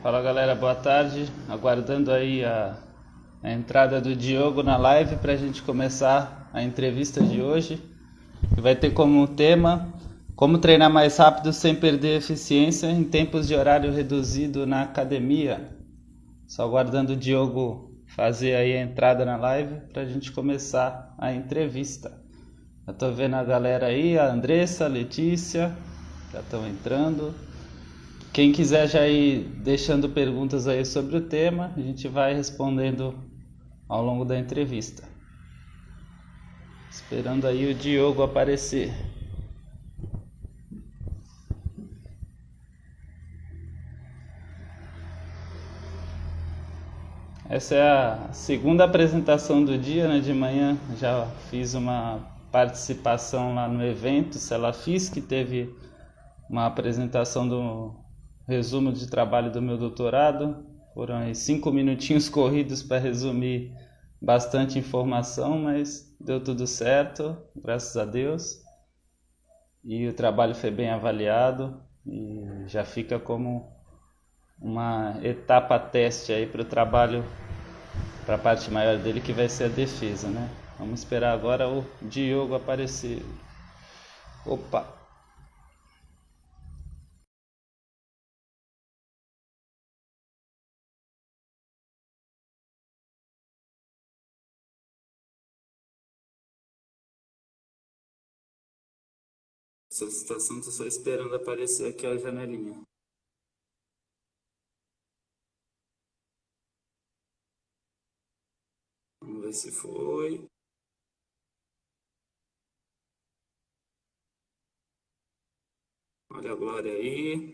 Fala galera, boa tarde. Aguardando aí a entrada do Diogo na live para a gente começar a entrevista de hoje. Que vai ter como tema como treinar mais rápido sem perder eficiência em tempos de horário reduzido na academia. Só aguardando o Diogo fazer aí a entrada na live para a gente começar a entrevista. Eu tô vendo a galera aí, a Andressa, a Letícia, já estão entrando. Quem quiser já ir deixando perguntas aí sobre o tema, a gente vai respondendo ao longo da entrevista. Esperando aí o Diogo aparecer. Essa é a segunda apresentação do dia, né? De manhã já fiz uma participação lá no evento Celafis, que teve uma apresentação do resumo de trabalho do meu doutorado. Foram aí 5 minutinhos corridos para resumir bastante informação, mas deu tudo certo, graças a Deus. E o trabalho foi bem avaliado e já fica como uma etapa teste aí para o trabalho, para a parte maior dele, que vai ser a defesa, né? Vamos esperar agora o Diogo aparecer. Opa! Solicitação, tô só esperando aparecer aqui a janelinha. Vamos ver se foi. Olha a Glória aí.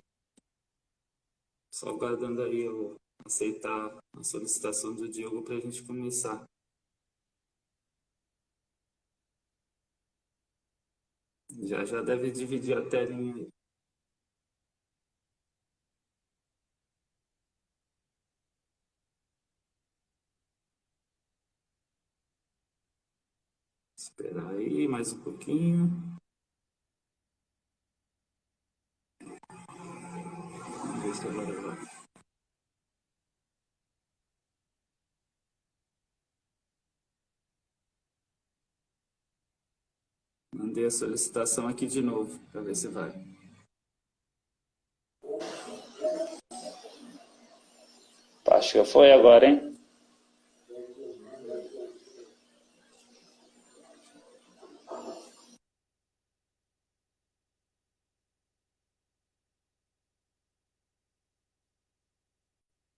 Só aguardando aí eu aceitar a solicitação do Diogo para a gente começar. Já deve dividir a telinha aí. Esperar aí mais um pouquinho. Vamos ver se agora vai. Mandei a solicitação aqui de novo para ver se vai. Acho que foi agora, hein?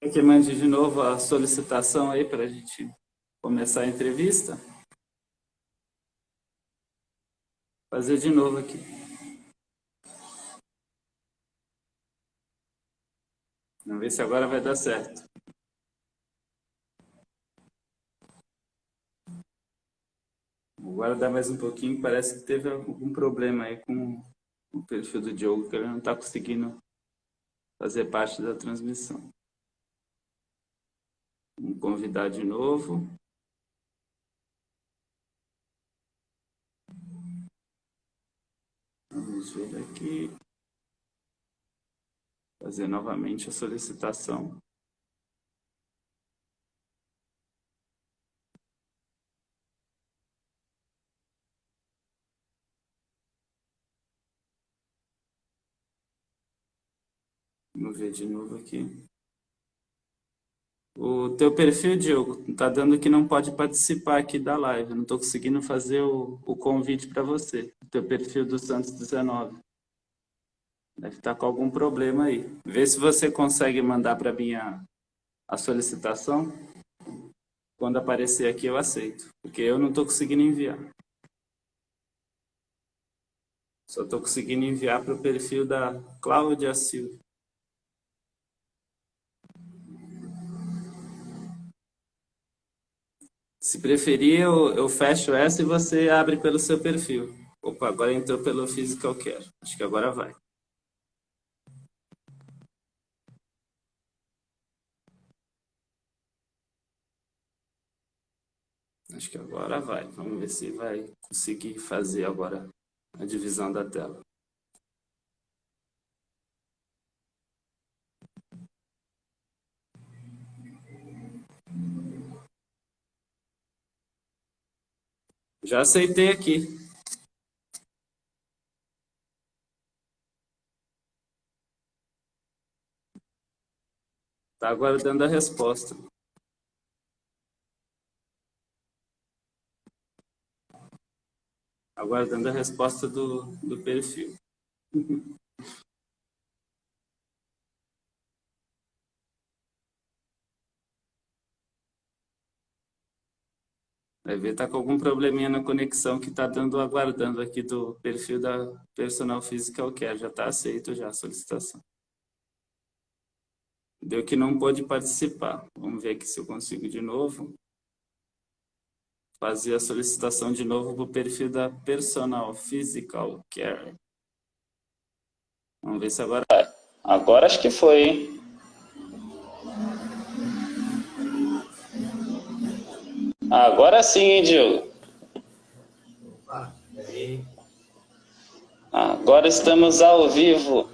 Quer que mande de novo a solicitação aí para a gente começar a entrevista? Fazer de novo aqui. Vamos ver se agora vai dar certo. Vou guardar mais um pouquinho, parece que teve algum problema aí com o perfil do Diogo, que ele não está conseguindo fazer parte da transmissão. Vamos convidar de novo. Vamos ver aqui. Fazer novamente a solicitação. Vamos ver de novo aqui. O teu perfil, Diogo, tá dando que não pode participar aqui da live. Eu não estou conseguindo fazer o convite para você. O teu perfil do Santos 19. Deve estar com algum problema aí. Vê se você consegue mandar para mim a solicitação. Quando aparecer aqui eu aceito. Porque eu não estou conseguindo enviar. Só estou conseguindo enviar para o perfil da Cláudia Silva. Se preferir, eu fecho essa e você abre pelo seu perfil. Opa, agora entrou pelo Physical Care. Acho que agora vai. Acho que agora vai. Vamos ver se vai conseguir fazer agora a divisão da tela. Já aceitei aqui. Tá aguardando a resposta. Aguardando a resposta do perfil. Vai ver, tá com algum probleminha na conexão que tá dando aguardando aqui do perfil da Personal Physical Care. Já tá aceito já a solicitação. Deu que não pôde participar. Vamos ver aqui se eu consigo de novo. Fazer a solicitação de novo para o perfil da Personal Physical Care. Vamos ver se agora... Agora acho que foi, hein? Agora sim, hein, Diogo? Agora estamos ao vivo.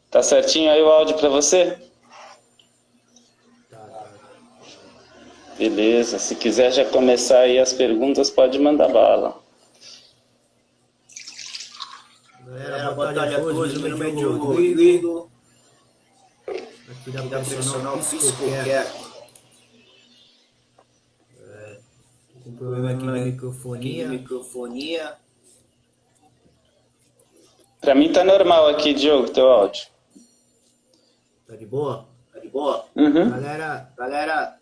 Tá certinho aí o áudio para você? Beleza, se quiser já começar aí as perguntas, pode mandar bala. Galera, boa tarde a todos, meu nome é Diogo Rodrigo, aqui da Personal Physical Care. Com problema aqui na microfonia. Pra mim tá normal aqui, Diogo, teu áudio. Tá de boa? Uhum. Galera,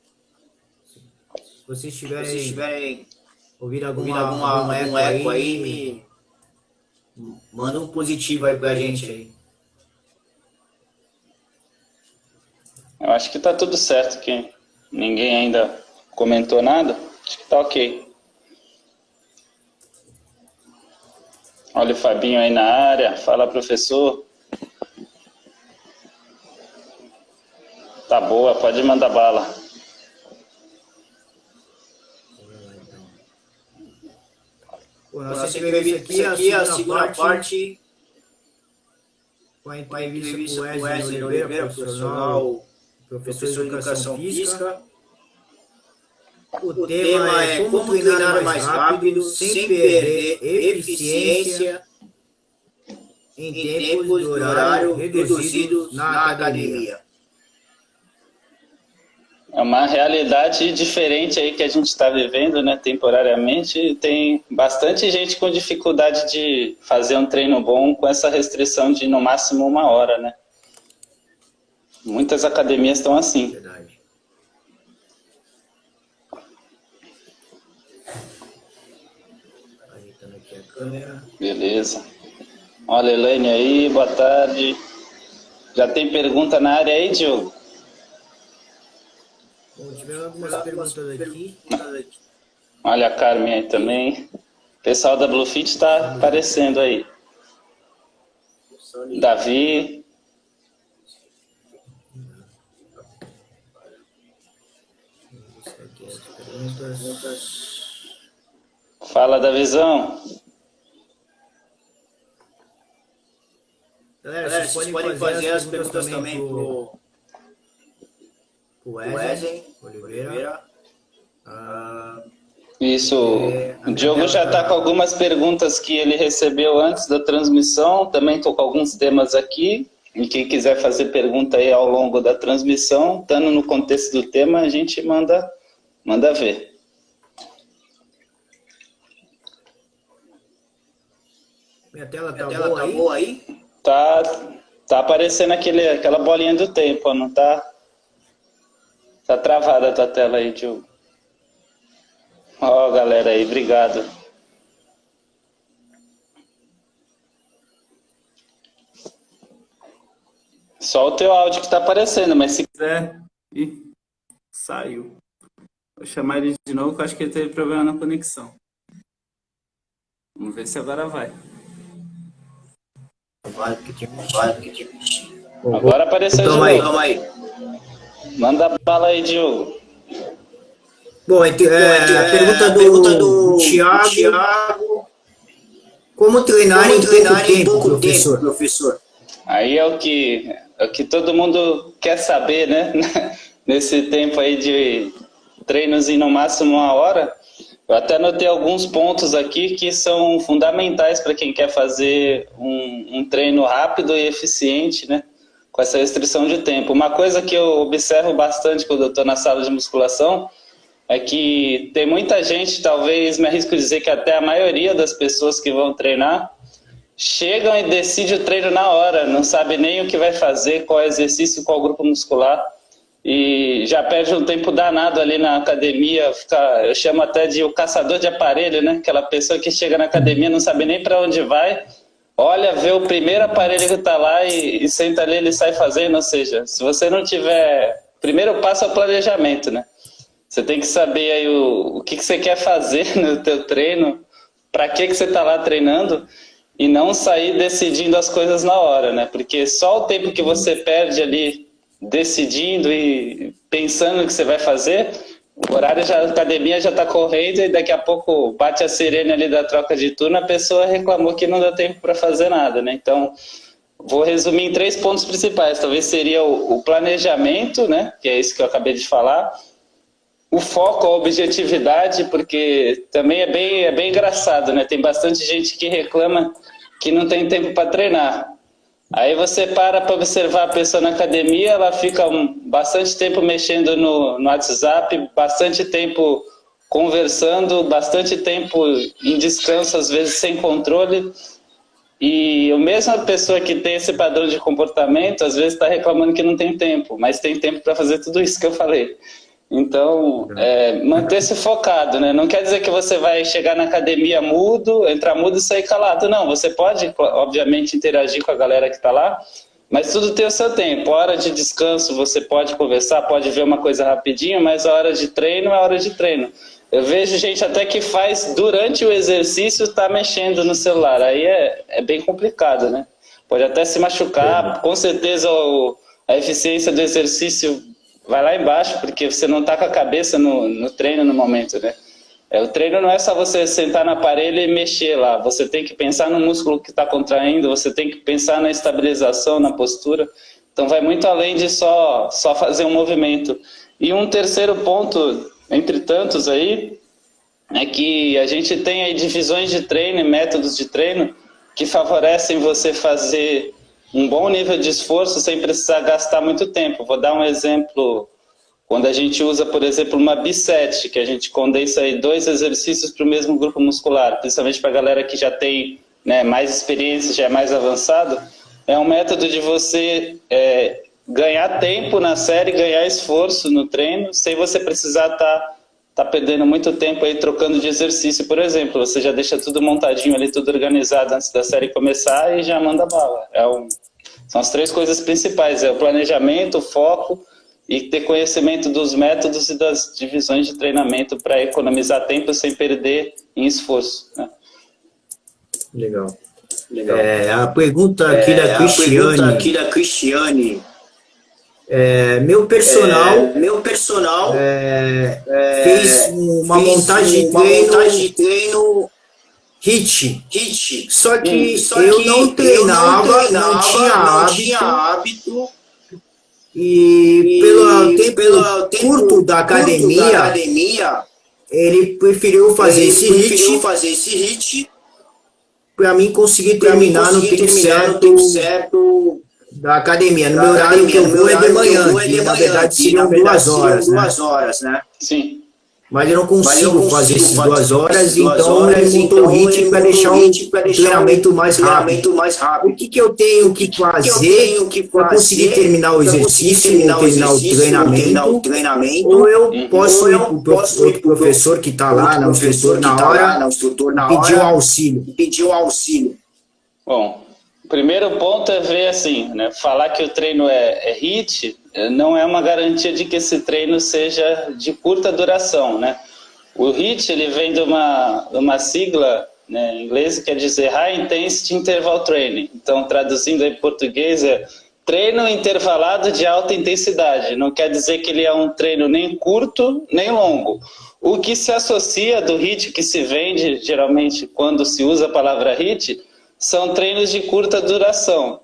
se vocês tiverem ouvido algum eco aí, manda um positivo aí pra gente aí. Eu acho que tá tudo certo, que ninguém ainda comentou nada. Acho que tá ok. Olha o Fabinho aí na área. Fala, professor. Tá boa, pode mandar bala. Bom, nossa entrevista aqui é a segunda parte com a entrevista com o Wesley Oliveira, professor de Educação Física. O tema é como treinar mais rápido, sem perder eficiência em tempos de horário reduzido na academia. É uma realidade diferente aí que a gente está vivendo, né, temporariamente. Tem bastante gente com dificuldade de fazer um treino bom com essa restrição de no máximo 1 hora, né? Muitas academias estão assim. Verdade. Ajeitando aqui a câmera. Beleza. Olha, Elaine aí, boa tarde. Já tem pergunta na área aí, Diogo? Bom, tiveram algumas perguntas aqui. Olha a Carmen aí também. O pessoal da Bluefit está aparecendo aí. Davi. Fala, Davizão. Galera, vocês podem fazer as perguntas também pro Wesley Oliveira. Isso, o Diogo já está com algumas perguntas que ele recebeu antes da transmissão, também estou com alguns temas aqui, e quem quiser fazer pergunta aí ao longo da transmissão, estando no contexto do tema, a gente manda ver. Minha tela tá boa aí? Tá aparecendo aquela bolinha do tempo, não tá? Tá travada a tua tela aí, Diogo. Ó, galera aí, obrigado. Só o teu áudio que tá aparecendo, mas se quiser... Ih, saiu. Vou chamar ele de novo, que eu acho que ele teve problema na conexão. Vamos ver se agora vai. Agora apareceu de novo. Toma aí. Manda bala aí, Diogo. Bom, a pergunta do Thiago. Como treinar em pouco tempo, professor? Aí é o que todo mundo quer saber, né? Nesse tempo aí treinos em no máximo 1 hora. Eu até anotei alguns pontos aqui que são fundamentais para quem quer fazer um treino rápido e eficiente, né? Com essa restrição de tempo. Uma coisa que eu observo bastante quando eu estou na sala de musculação é que tem muita gente, talvez me arrisco a dizer que até a maioria das pessoas que vão treinar, chegam e decidem o treino na hora, não sabe nem o que vai fazer, qual exercício, qual grupo muscular, e já perde um tempo danado ali na academia, eu chamo até de o caçador de aparelho, né? Aquela pessoa que chega na academia, não sabe nem para onde vai, olha, vê o primeiro aparelho que está lá e senta ali, ele sai fazendo. Ou seja, se você não tiver... Primeiro passo é o planejamento, né? Você tem que saber aí o que você quer fazer no teu treino, para que você está lá treinando, e não sair decidindo as coisas na hora, né? Porque só o tempo que você perde ali decidindo e pensando no que você vai fazer, o horário a academia já está correndo e daqui a pouco bate a sirene ali da troca de turno, a pessoa reclamou que não dá tempo para fazer nada, né? Então, vou resumir em 3 pontos principais. Talvez seria o planejamento, né? Que é isso que eu acabei de falar. O foco, a objetividade, porque também é bem engraçado, né? Tem bastante gente que reclama que não tem tempo para treinar. Aí você para observar a pessoa na academia, ela fica bastante tempo mexendo no WhatsApp, bastante tempo conversando, bastante tempo em descanso, às vezes sem controle. E a mesma pessoa que tem esse padrão de comportamento, às vezes está reclamando que não tem tempo, mas tem tempo para fazer tudo isso que eu falei. Então, manter-se focado, né? Não quer dizer que você vai chegar na academia mudo, entrar mudo e sair calado. Não, você pode, obviamente, interagir com a galera que está lá, mas tudo tem o seu tempo. A hora de descanso você pode conversar, pode ver uma coisa rapidinho, mas a hora de treino é a hora de treino. Eu vejo gente até que faz durante o exercício, está mexendo no celular. Aí é bem complicado, né? Pode até se machucar. Com certeza a eficiência do exercício vai lá embaixo, porque você não está com a cabeça no treino no momento, né? O treino não é só você sentar no aparelho e mexer lá. Você tem que pensar no músculo que está contraindo, você tem que pensar na estabilização, na postura. Então vai muito além de só fazer um movimento. E um terceiro ponto, entre tantos aí, é que a gente tem aí divisões de treino e métodos de treino que favorecem você fazer um bom nível de esforço sem precisar gastar muito tempo. Vou dar um exemplo, quando a gente usa, por exemplo, uma bisete, que a gente condensa aí 2 exercícios para o mesmo grupo muscular, principalmente para a galera que já tem, né, mais experiência, já é mais avançado, é um método de você ganhar tempo na série, ganhar esforço no treino, sem você precisar tá perdendo muito tempo aí trocando de exercício, por exemplo. Você já deixa tudo montadinho ali, tudo organizado antes da série começar e já manda bala. São as 3 coisas principais, o planejamento, o foco e ter conhecimento dos métodos e das divisões de treinamento para economizar tempo sem perder em esforço, né? Legal. A pergunta aqui da Cristiane. Meu personal fez uma montagem de treino HIIT. Só que eu não treinava, não tinha hábito. E pelo tempo curto da academia, ele preferiu fazer esse HIIT para mim conseguir terminar no tempo certo da academia. No meu horário que eu vou é de manhã, que na verdade seriam 2 horas, né? Sim. Mas eu não consigo fazer essas 2 horas, então ele montou o HIIT para deixar o treinamento mais rápido. O que eu tenho que fazer para conseguir terminar o exercício, terminar o treinamento, ou eu posso ir para o outro professor que está lá, o instrutor na hora, pedir o auxílio. Bom, o primeiro ponto é ver assim, né? Falar que o treino é HIIT não é uma garantia de que esse treino seja de curta duração, né? O HIIT, ele vem de uma sigla, né, em inglês, que quer dizer High Intensity Interval Training. Então, traduzindo em português, é treino intervalado de alta intensidade. Não quer dizer que ele é um treino nem curto, nem longo. O que se associa do HIIT, que se vende, geralmente, quando se usa a palavra HIIT, são treinos de curta duração.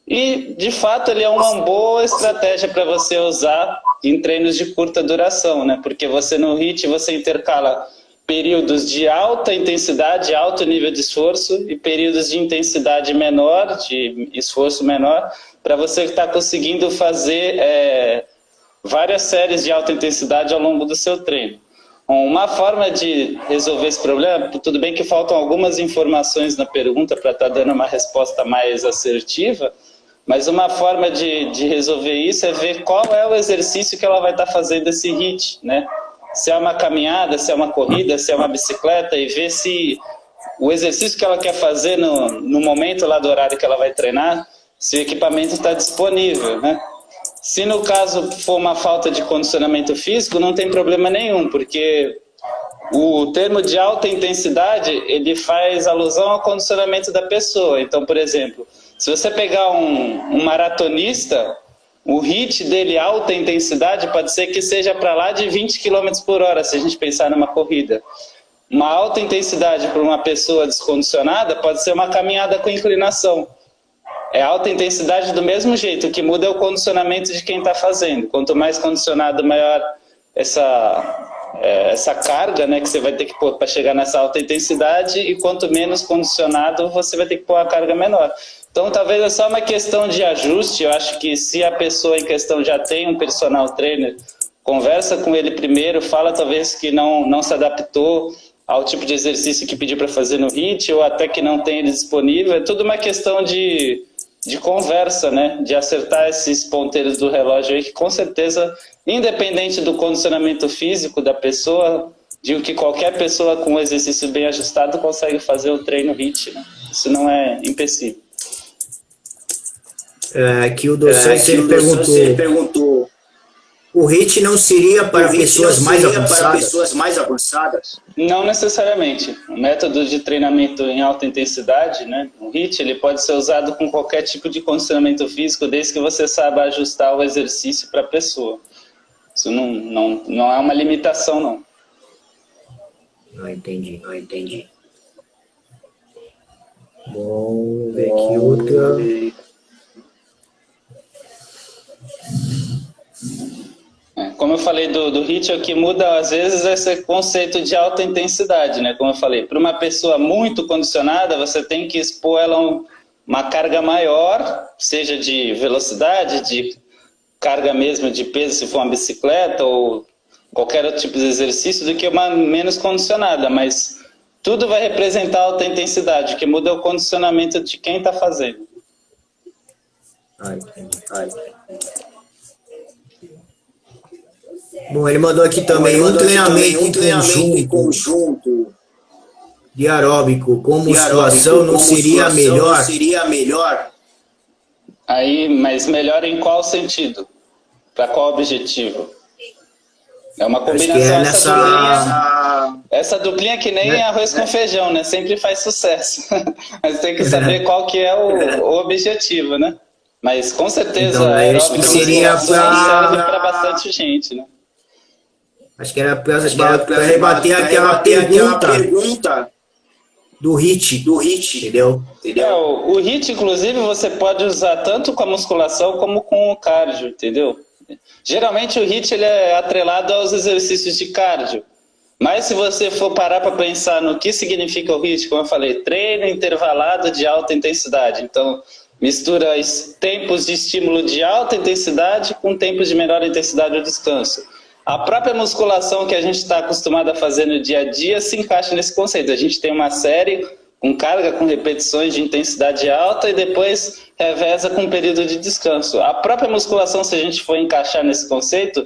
E, de fato, ele é uma boa estratégia para você usar em treinos de curta duração, né? Porque você no HIIT você intercala períodos de alta intensidade, alto nível de esforço e períodos de intensidade menor, de esforço menor, para você estar conseguindo fazer várias séries de alta intensidade ao longo do seu treino. Uma forma de resolver esse problema, tudo bem que faltam algumas informações na pergunta para estar dando uma resposta mais assertiva, mas uma forma de resolver isso é ver qual é o exercício que ela vai estar fazendo esse HIIT, né? Se é uma caminhada, se é uma corrida, se é uma bicicleta, e ver se o exercício que ela quer fazer no momento lá do horário que ela vai treinar, se o equipamento está disponível, né? Se no caso for uma falta de condicionamento físico, não tem problema nenhum, porque o termo de alta intensidade, ele faz alusão ao condicionamento da pessoa. Então, por exemplo, se você pegar um maratonista, o HIIT dele, alta intensidade, pode ser que seja para lá de 20 km por hora, se a gente pensar numa corrida. Uma alta intensidade para uma pessoa descondicionada pode ser uma caminhada com inclinação. É alta intensidade do mesmo jeito, o que muda é o condicionamento de quem está fazendo. Quanto mais condicionado, maior essa carga, né, que você vai ter que pôr para chegar nessa alta intensidade, e quanto menos condicionado, você vai ter que pôr a carga menor. Então, talvez é só uma questão de ajuste. Eu acho que se a pessoa em questão já tem um personal trainer, conversa com ele primeiro, fala talvez que não se adaptou ao tipo de exercício que pediu para fazer no HIIT, ou até que não tem ele disponível. É tudo uma questão de conversa, né? De acertar esses ponteiros do relógio aí, que com certeza, independente do condicionamento físico da pessoa, digo que qualquer pessoa com um exercício bem ajustado consegue fazer o treino HIIT, né? Isso não é empecilho. Aqui o docente perguntou, o HIIT não seria para pessoas mais avançadas? Não necessariamente. O método de treinamento em alta intensidade, né, o HIIT, ele pode ser usado com qualquer tipo de condicionamento físico, desde que você saiba ajustar o exercício para a pessoa. Isso não é uma limitação, não. Entendi. Bom, vamos ver aqui outra. Como eu falei do HIIT, o que muda às vezes é esse conceito de alta intensidade, né? Como eu falei, para uma pessoa muito condicionada, você tem que expor ela a uma carga maior, seja de velocidade, de carga mesmo de peso, se for uma bicicleta ou qualquer outro tipo de exercício, do que uma menos condicionada, mas tudo vai representar alta intensidade. O que muda é o condicionamento de quem está fazendo. Bom, ele mandou aqui também um treinamento em conjunto de aeróbico com musculação não seria melhor? Aí, mas melhor em qual sentido? Para qual objetivo? É uma combinação. Essa duplinha que nem arroz com feijão, né? Sempre faz sucesso. Mas tem que saber qual que é o objetivo, né? Mas com certeza então, acho que seria serve para bastante gente, né? Acho que era para rebater aquela pergunta do HIIT, entendeu? O HIIT, inclusive, você pode usar tanto com a musculação como com o cardio, entendeu? Geralmente o HIIT ele é atrelado aos exercícios de cardio. Mas se você for parar para pensar no que significa o HIIT, como eu falei, treino intervalado de alta intensidade. Então, mistura tempos de estímulo de alta intensidade com tempos de menor intensidade ao descanso. A própria musculação que a gente está acostumado a fazer no dia a dia se encaixa nesse conceito. A gente tem uma série com carga, com repetições de intensidade alta e depois reveza com um período de descanso. A própria musculação, se a gente for encaixar nesse conceito,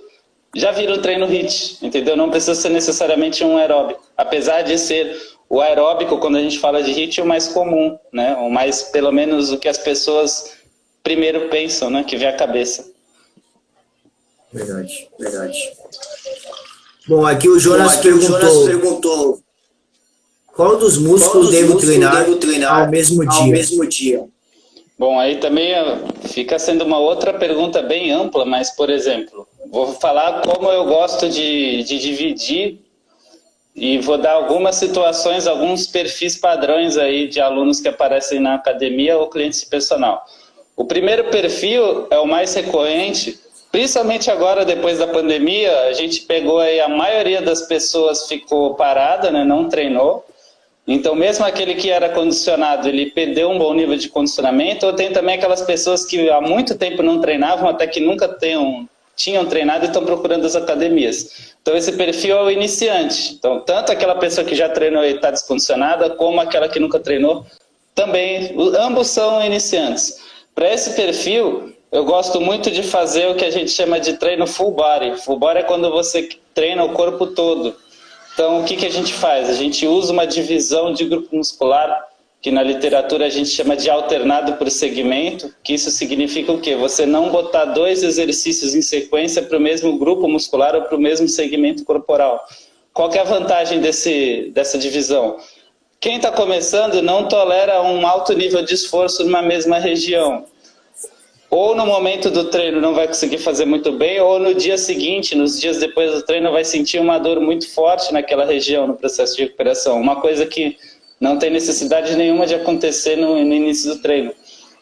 já vira um treino HIIT, entendeu? Não precisa ser necessariamente um aeróbico. Apesar de ser o aeróbico, quando a gente fala de HIIT, o mais comum, né? O mais, pelo menos, o que as pessoas primeiro pensam, né? Que vem à cabeça. Verdade. Bom, aqui o Jonas perguntou qual dos músculos devo treinar ao mesmo dia? Bom, aí também fica sendo uma outra pergunta bem ampla, mas, por exemplo, vou falar como eu gosto de dividir e vou dar algumas situações, alguns perfis padrões aí de alunos que aparecem na academia ou clientes personal. O primeiro perfil é o mais recorrente, Principalmente agora, depois da pandemia, a gente pegou aí, a maioria das pessoas ficou parada, né, não treinou. Então, mesmo aquele que era condicionado, ele perdeu um bom nível de condicionamento, ou tem também aquelas pessoas que há muito tempo não treinavam, até que nunca tinham treinado e estão procurando as academias. Então, esse perfil é o iniciante. Então, tanto aquela pessoa que já treinou e está descondicionada, como aquela que nunca treinou, também, ambos são iniciantes. Para esse perfil, eu gosto muito de fazer o que a gente chama de treino full body. Full body é quando você treina o corpo todo. Então, o que a gente faz? A gente usa uma divisão de grupo muscular, que na literatura a gente chama de alternado por segmento, que isso significa o quê? Você não botar 2 exercícios em sequência para o mesmo grupo muscular ou para o mesmo segmento corporal. Qual que é a vantagem dessa divisão? Quem está começando não tolera um alto nível de esforço numa mesma região. Ou no momento do treino não vai conseguir fazer muito bem, ou no dia seguinte, nos dias depois do treino, vai sentir uma dor muito forte naquela região, no processo de recuperação. Uma coisa que não tem necessidade nenhuma de acontecer no início do treino.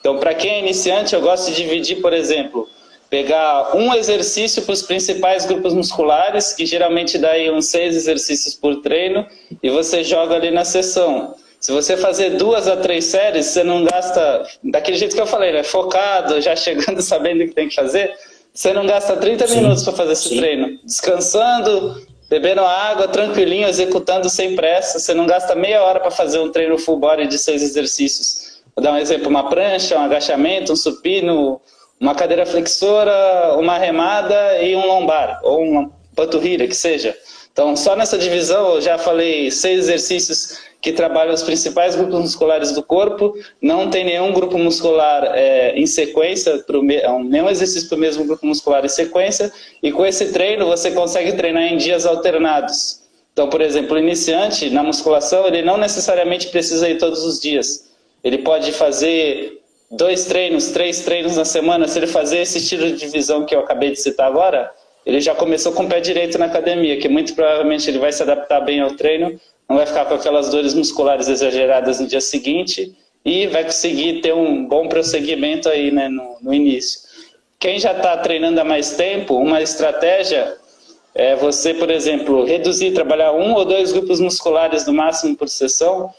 Então, para quem é iniciante, eu gosto de dividir, por exemplo, pegar um exercício para os principais grupos musculares, que geralmente dá aí uns 6 exercícios por treino, e você joga ali na sessão. Se você fazer 2 a 3 séries, você não gasta, daquele jeito que eu falei, né? Focado, já chegando, sabendo o que tem que fazer, você não gasta 30 minutos para fazer esse treino. Descansando, bebendo água, tranquilinho, executando sem pressa. Você não gasta meia hora para fazer um treino full body de 6 exercícios. Vou dar um exemplo, uma prancha, um agachamento, um supino, uma cadeira flexora, uma remada e um lombar, ou uma panturrilha, que seja. Então, só nessa divisão, eu já falei 6 exercícios que trabalham os principais grupos musculares do corpo, não tem nenhum grupo muscular em sequência, nenhum exercício para o mesmo grupo muscular em sequência, e com esse treino você consegue treinar em dias alternados. Então, por exemplo, o iniciante na musculação, ele não necessariamente precisa ir todos os dias. Ele pode fazer 2 treinos, 3 treinos na semana. Se ele fazer esse estilo de divisão que eu acabei de citar agora, ele já começou com o pé direito na academia, que muito provavelmente ele vai se adaptar bem ao treino, não vai ficar com aquelas dores musculares exageradas no dia seguinte e vai conseguir ter um bom prosseguimento aí, né, no início. Quem já está treinando há mais tempo, uma estratégia é você, por exemplo, trabalhar 1 ou 2 grupos musculares no máximo por sessão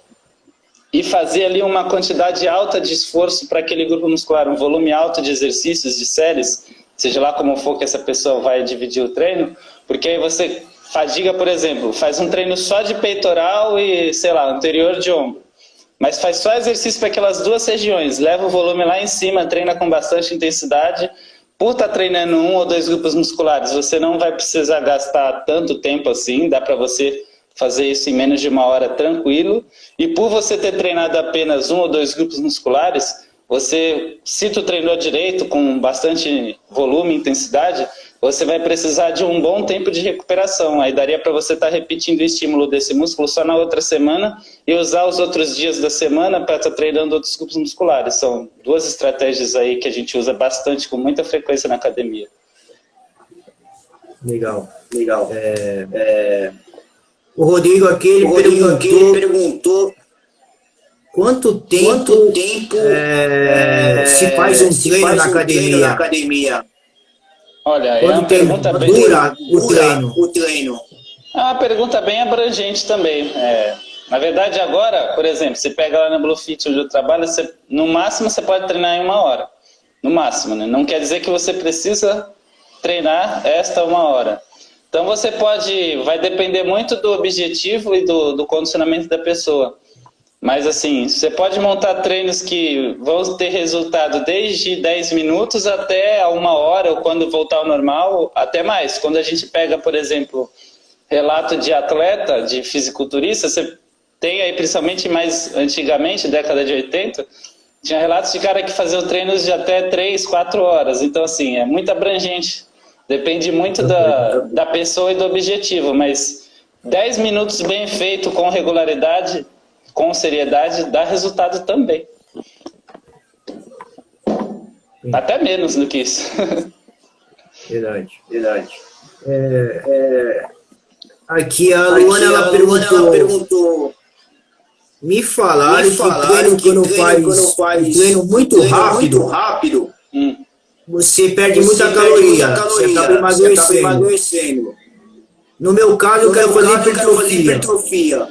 e fazer ali uma quantidade alta de esforço para aquele grupo muscular, um volume alto de exercícios, de séries, seja lá como for que essa pessoa vai dividir o treino, porque aí você fadiga, por exemplo, faz um treino só de peitoral e, sei lá, anterior de ombro. Mas faz só exercício para aquelas 2 regiões, leva o volume lá em cima, treina com bastante intensidade. Por estar treinando 1 ou 2 grupos musculares, você não vai precisar gastar tanto tempo assim, dá para você fazer isso em menos de 1 hora tranquilo. E por você ter treinado apenas 1 ou 2 grupos musculares, você, se tu treinou direito, com bastante volume e intensidade, você vai precisar de um bom tempo de recuperação. Aí daria para você estar repetindo o estímulo desse músculo só na outra semana e usar os outros dias da semana para estar treinando outros grupos musculares. São 2 estratégias aí que a gente usa bastante, com muita frequência na academia. Legal. O Rodrigo aqui, ele perguntou quanto tempo se faz um treino na academia? Olha, é uma pergunta bem... dura o treino? É uma pergunta bem abrangente também. Na verdade, agora, por exemplo, você pega lá na Bluefit, onde eu trabalho, no máximo você pode treinar em 1 hora. No máximo, né? Não quer dizer que você precisa treinar esta 1 hora. Então vai depender muito do objetivo e do condicionamento da pessoa. Mas assim, você pode montar treinos que vão ter resultado desde 10 minutos até 1 hora, ou quando voltar ao normal, até mais. Quando a gente pega, por exemplo, relato de atleta, de fisiculturista, você tem aí, principalmente mais antigamente, década de 80, tinha relatos de cara que faziam treinos de até 3, 4 horas. Então assim, é muito abrangente. Depende muito da pessoa e do objetivo, mas 10 minutos bem feito, com regularidade, com seriedade, dá resultado também. Até menos do que isso. Verdade. Aqui a Luana, ela perguntou, me falaram que o treino, quando faz um treino muito rápido, você perde muita caloria, você acaba emagrecendo. No meu caso, eu quero fazer hipertrofia.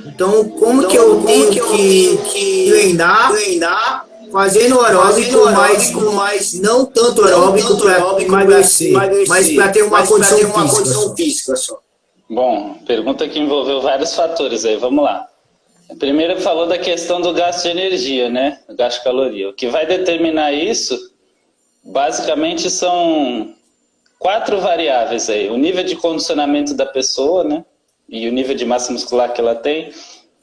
Então, como que eu tenho que treinar fazendo aeróbico, mas não tanto aeróbico para emagrecer, mas para ter uma condição física só? Bom, pergunta que envolveu vários fatores aí, vamos lá. Primeiro falou da questão do gasto de energia, né? O gasto de caloria. O que vai determinar isso, basicamente, são 4 variáveis aí. O nível de condicionamento da pessoa, né? E o nível de massa muscular que ela tem,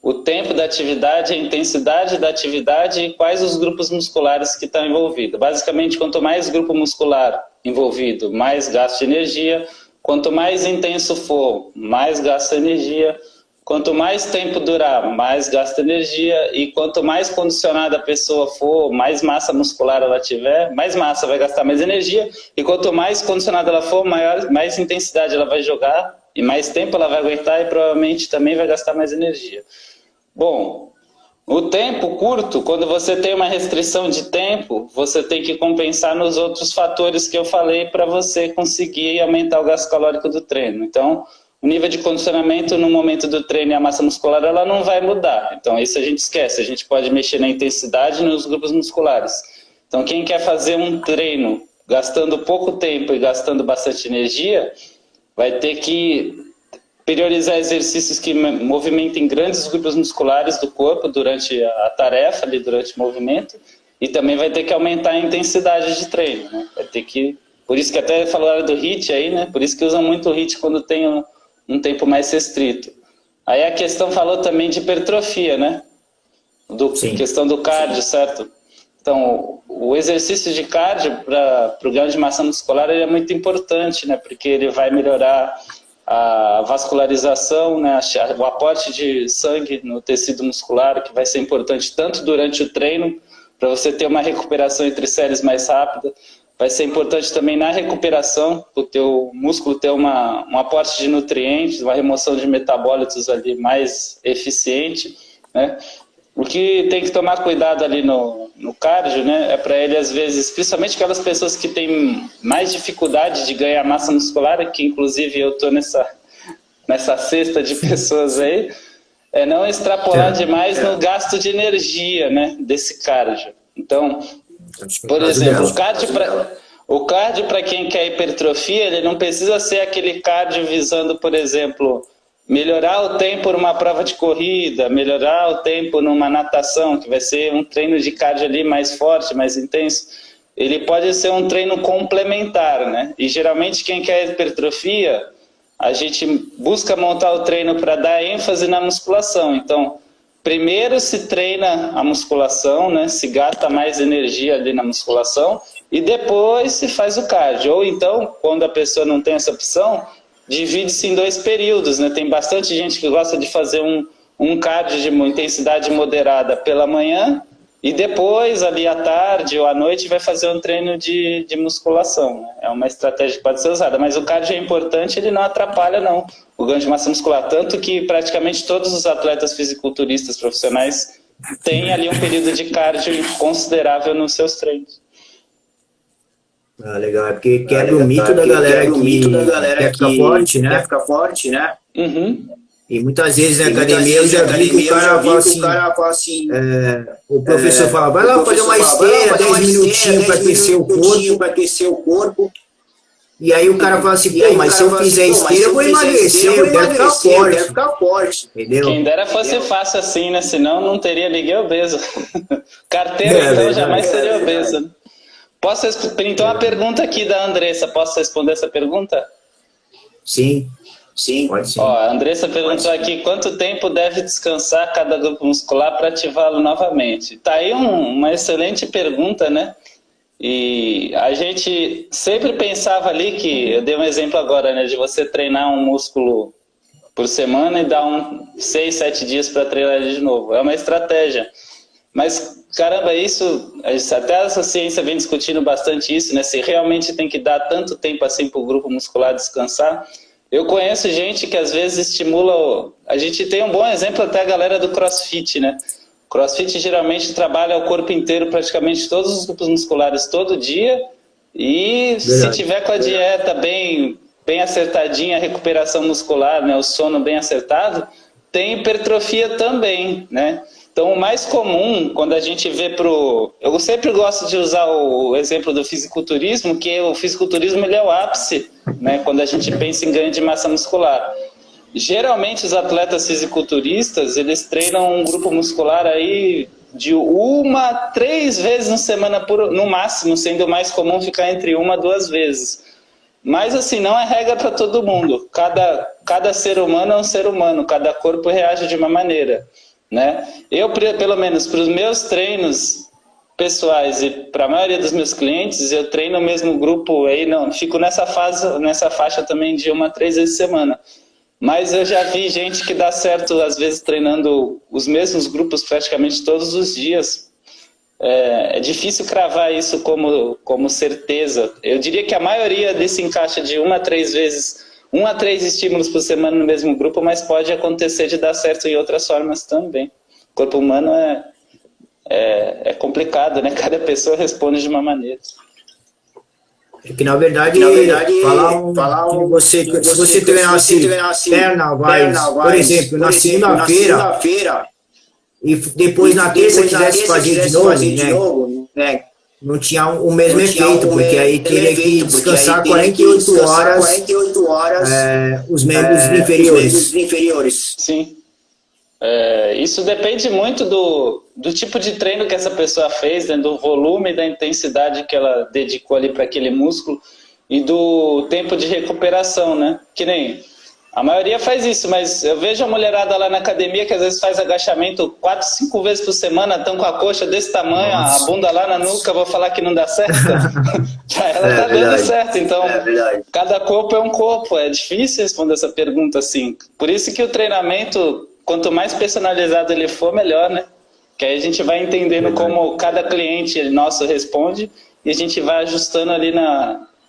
o tempo da atividade, a intensidade da atividade e quais os grupos musculares que estão envolvidos. Basicamente, quanto mais grupo muscular envolvido, mais gasto de energia. Quanto mais intenso for, mais gasta energia. Quanto mais tempo durar, mais gasta energia. E quanto mais condicionada a pessoa for, mais massa muscular ela tiver, mais massa vai gastar mais energia. E quanto mais condicionada ela for, mais intensidade ela vai jogar. E mais tempo ela vai aguentar e provavelmente também vai gastar mais energia. Bom, o tempo curto, quando você tem uma restrição de tempo, você tem que compensar nos outros fatores que eu falei para você conseguir aumentar o gasto calórico do treino. Então, o nível de condicionamento no momento do treino e a massa muscular, ela não vai mudar. Então, isso a gente esquece. A gente pode mexer na intensidade e nos grupos musculares. Então, quem quer fazer um treino gastando pouco tempo e gastando bastante energia, vai ter que priorizar exercícios que movimentem grandes grupos musculares do corpo durante a tarefa, ali, durante o movimento, e também vai ter que aumentar a intensidade de treino, né? Vai ter que, por isso que até falaram do HIIT aí, né? Por isso que usam muito o HIIT quando tem um tempo mais restrito. Aí a questão falou também de hipertrofia, né? Questão do cardio, certo? Então, o exercício de cardio para o ganho de massa muscular ele é muito importante, né? Porque ele vai melhorar a vascularização, né? O aporte de sangue no tecido muscular, que vai ser importante tanto durante o treino, para você ter uma recuperação entre séries mais rápida. Vai ser importante também na recuperação, para o teu músculo ter um aporte de nutrientes, uma remoção de metabólitos ali mais eficiente, né? O que tem que tomar cuidado ali no cardio, né, é para ele, às vezes, principalmente aquelas pessoas que têm mais dificuldade de ganhar massa muscular, que inclusive eu estou nessa cesta de pessoas aí, é não extrapolar demais no gasto de energia, né, desse cardio. Então, por exemplo, o cardio para quem quer hipertrofia, ele não precisa ser aquele cardio visando, por exemplo, melhorar o tempo numa prova de corrida, melhorar o tempo numa natação, que vai ser um treino de cardio ali mais forte, mais intenso. Ele pode ser um treino complementar, né? E geralmente quem quer hipertrofia, a gente busca montar o treino para dar ênfase na musculação. Então, primeiro se treina a musculação, né? Se gasta mais energia ali na musculação e depois se faz o cardio. Ou então, quando a pessoa não tem essa opção, divide-se em 2 períodos, né? Tem bastante gente que gosta de fazer um cardio de intensidade moderada pela manhã e depois, ali à tarde ou à noite, vai fazer um treino de musculação, né? É uma estratégia que pode ser usada, mas o cardio é importante, ele não atrapalha não o ganho de massa muscular, tanto que praticamente todos os atletas fisiculturistas profissionais têm ali um período de cardio considerável nos seus treinos. Ah, legal, é porque quebra o mito da galera que quer ficar forte, né? Uhum. E muitas vezes na academia eu já vi que o cara fala assim, o professor fala, vai lá fazer uma esteira, 10 minutinhos para aquecer o corpo. E aí o cara fala assim, pô, mas se eu fizer esteira eu vou emagrecer, eu quero ficar forte. Entendeu? Quem dera fosse fácil assim, né? Senão não teria ninguém obeso. Carteira, então, jamais seria obeso, né? Então a pergunta aqui da Andressa, posso responder essa pergunta? Sim, pode sim. Ó, a Andressa perguntou aqui quanto tempo deve descansar cada grupo muscular para ativá-lo novamente. Tá aí uma excelente pergunta, né? E a gente sempre pensava ali que, eu dei um exemplo agora, né, de você treinar um músculo por semana e dar 6, 7 dias para treinar ele de novo. É uma estratégia. Mas, caramba, até essa ciência vem discutindo bastante isso, né? Se realmente tem que dar tanto tempo assim para o grupo muscular descansar. Eu conheço gente que às vezes estimula... A gente tem um bom exemplo até a galera do CrossFit, né? CrossFit geralmente trabalha o corpo inteiro, praticamente todos os grupos musculares todo dia, E se tiver com a dieta bem acertadinha, a recuperação muscular, né, o sono bem acertado, tem hipertrofia também, né? Então, o mais comum, quando a gente vê eu sempre gosto de usar o exemplo do fisiculturismo, que o fisiculturismo ele é o ápice, né, quando a gente pensa em ganho de massa muscular. Geralmente, os atletas fisiculturistas, eles treinam um grupo muscular aí de 1 a 3 vezes na semana, no máximo, sendo mais comum ficar entre 1 a 2 vezes. Mas, assim, não é regra para todo mundo. Cada ser humano é um ser humano, cada corpo reage de uma maneira, né? Eu, pelo menos, para os meus treinos pessoais e para a maioria dos meus clientes, eu treino o mesmo grupo, aí não, fico nessa faixa também de 1 a 3 vezes por semana. Mas eu já vi gente que dá certo, às vezes, treinando os mesmos grupos praticamente todos os dias. É difícil cravar isso como certeza. Eu diria que a maioria se encaixa de 1 a 3 vezes, 1 a 3 estímulos por semana no mesmo grupo, mas pode acontecer de dar certo em outras formas também. O corpo humano é complicado, né? Cada pessoa responde de uma maneira. Porque, na verdade se você treinasse perna, por exemplo, na segunda-feira, e depois na terça quisesse fazer de novo, né? Não tinha o mesmo efeito, porque aí teria que descansar 48 horas os membros inferiores. Sim. Isso depende muito do tipo de treino que essa pessoa fez, né, do volume, da intensidade que ela dedicou ali para aquele músculo e do tempo de recuperação, né? Que nem a maioria faz isso, mas eu vejo a mulherada lá na academia que às vezes faz agachamento 4, 5 vezes por semana, estão com a coxa desse tamanho, a bunda lá na nuca, vou falar que não dá certo. Pra ela tá dando certo, então cada corpo é um corpo, é difícil responder essa pergunta assim. Por isso que o treinamento, quanto mais personalizado ele for, melhor, né? Que aí a gente vai entendendo como cada cliente nosso responde e a gente vai ajustando ali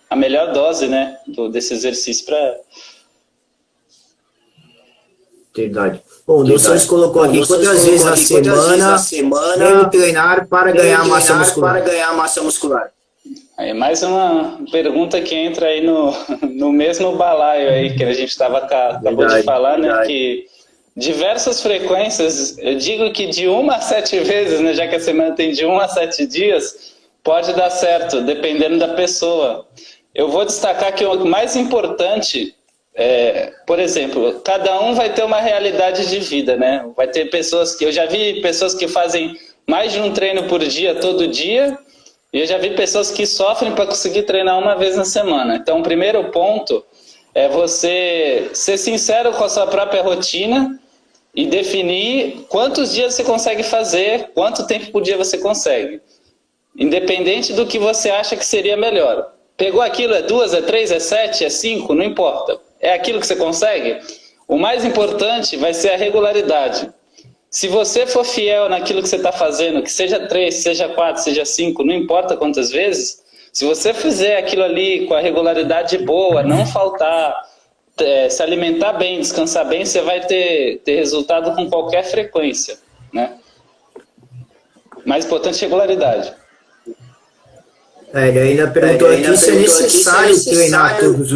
a melhor dose, né, desse exercício para... Verdade. Bom, o Doções colocou aqui quantas vezes na semana deve treinar para ganhar massa muscular. Aí mais uma pergunta que entra aí no mesmo balaio aí que a gente acabou de falar, né, que diversas frequências, eu digo que de 1 a 7 vezes, né, já que a semana tem de 1 a 7 dias, pode dar certo, dependendo da pessoa. Eu vou destacar que o mais importante por exemplo, cada um vai ter uma realidade de vida, né? Vai ter pessoas eu já vi pessoas que fazem mais de um treino por dia, todo dia, e eu já vi pessoas que sofrem para conseguir treinar uma vez na semana. Então, o primeiro ponto é você ser sincero com a sua própria rotina e definir quantos dias você consegue fazer, quanto tempo por dia você consegue. Independente do que você acha que seria melhor. Pegou aquilo, é 2, é 3, é 7, é 5, não importa. É aquilo que você consegue? O mais importante vai ser a regularidade. Se você for fiel naquilo que você está fazendo, que seja 3, seja 4, seja 5, não importa quantas vezes, se você fizer aquilo ali com a regularidade boa, não faltar, se alimentar bem, descansar bem, você vai ter resultado com qualquer frequência, né? Mais importante é regularidade. Ele ainda perguntou aqui se é necessário treinar todos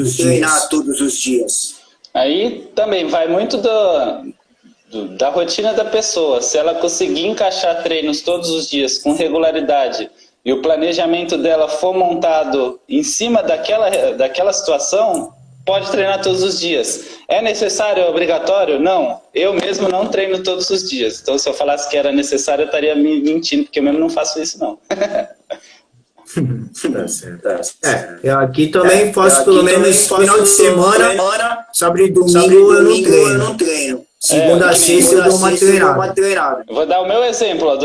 os dias. Aí também vai muito da rotina da pessoa. Se ela conseguir encaixar treinos todos os dias com regularidade e o planejamento dela for montado em cima daquela situação, pode treinar todos os dias. É necessário, é obrigatório? Não. Eu mesmo não treino todos os dias. Então, se eu falasse que era necessário, eu estaria mentindo, porque eu mesmo não faço isso, não. Tá certo. Eu aqui também faço pelo menos final de semana, sábado e domingo eu não treino. Segunda a sexta eu dou uma treinada. Eu vou dar o meu exemplo.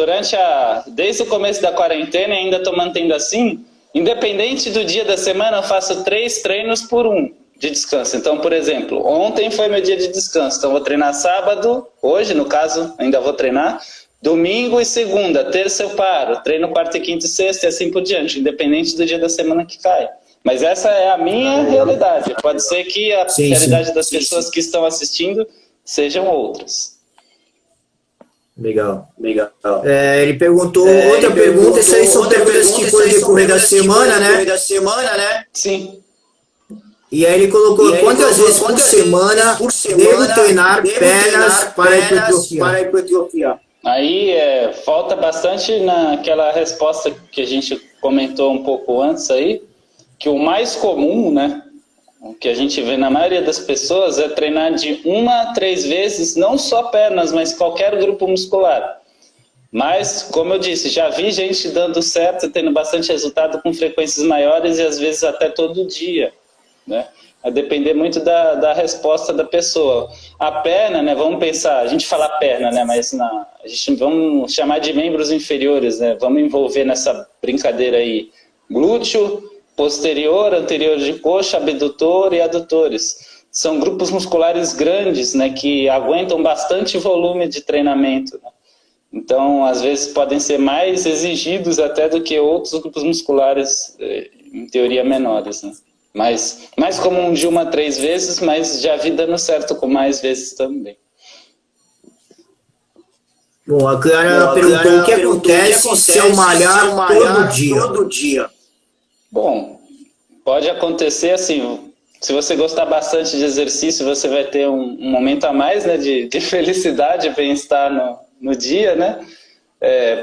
Desde o começo da quarentena, ainda estou mantendo assim. Independente do dia da semana, eu faço 3 treinos por 1 de descanso. Então, por exemplo, ontem foi meu dia de descanso. Então, vou treinar sábado, hoje, no caso, ainda vou treinar. Domingo e segunda, terça eu paro, treino quarta e quinta e sexta e assim por diante, independente do dia da semana que cai. Mas essa é a minha realidade. Pode ser que a realidade das pessoas que estão assistindo sejam outras. Legal. Legal. Ele perguntou outra pergunta, isso aí são perguntas que foram decorrer da semana, né? Sim. E aí ele colocou quantas vezes por semana devo treinar pernas para hipertrofiar? Aí falta bastante naquela resposta que a gente comentou um pouco antes aí, que o mais comum, né, o que a gente vê na maioria das pessoas é treinar de 1 a 3 vezes, não só pernas, mas qualquer grupo muscular. Mas, como eu disse, já vi gente dando certo, tendo bastante resultado com frequências maiores e às vezes até todo dia, né? Vai depender muito da resposta da pessoa. A perna, né, vamos pensar, a gente fala perna, né, mas a gente vamos chamar de membros inferiores, né? Vamos envolver nessa brincadeira aí glúteo, posterior, anterior de coxa, abdutor e adutores. São grupos musculares grandes, né, que aguentam bastante volume de treinamento, né? Então, às vezes, podem ser mais exigidos até do que outros grupos musculares, em teoria, menores, né? Mas mais comum de 1 a 3 vezes, mas já vi dando certo com mais vezes também. Bom, a Clara perguntou o que acontece se eu malhar todo dia. Bom, pode acontecer assim, se você gostar bastante de exercício, você vai ter um momento a mais, né, de felicidade e bem-estar no dia, né?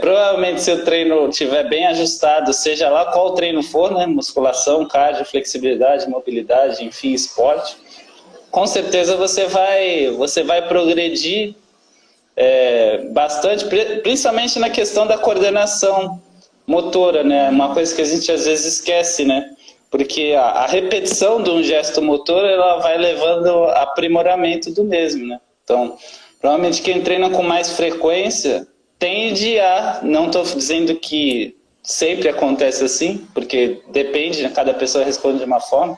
Provavelmente se o treino estiver bem ajustado, seja lá qual treino for, né, musculação, cardio, flexibilidade, mobilidade, enfim, esporte, com certeza você vai progredir bastante, principalmente na questão da coordenação motora, né? Uma coisa que a gente às vezes esquece, né? Porque a repetição de um gesto motor, ela vai levando ao aprimoramento do mesmo, né? Então, provavelmente quem treina com mais frequência tende a, não estou dizendo que sempre acontece assim, porque depende, né? Cada pessoa responde de uma forma,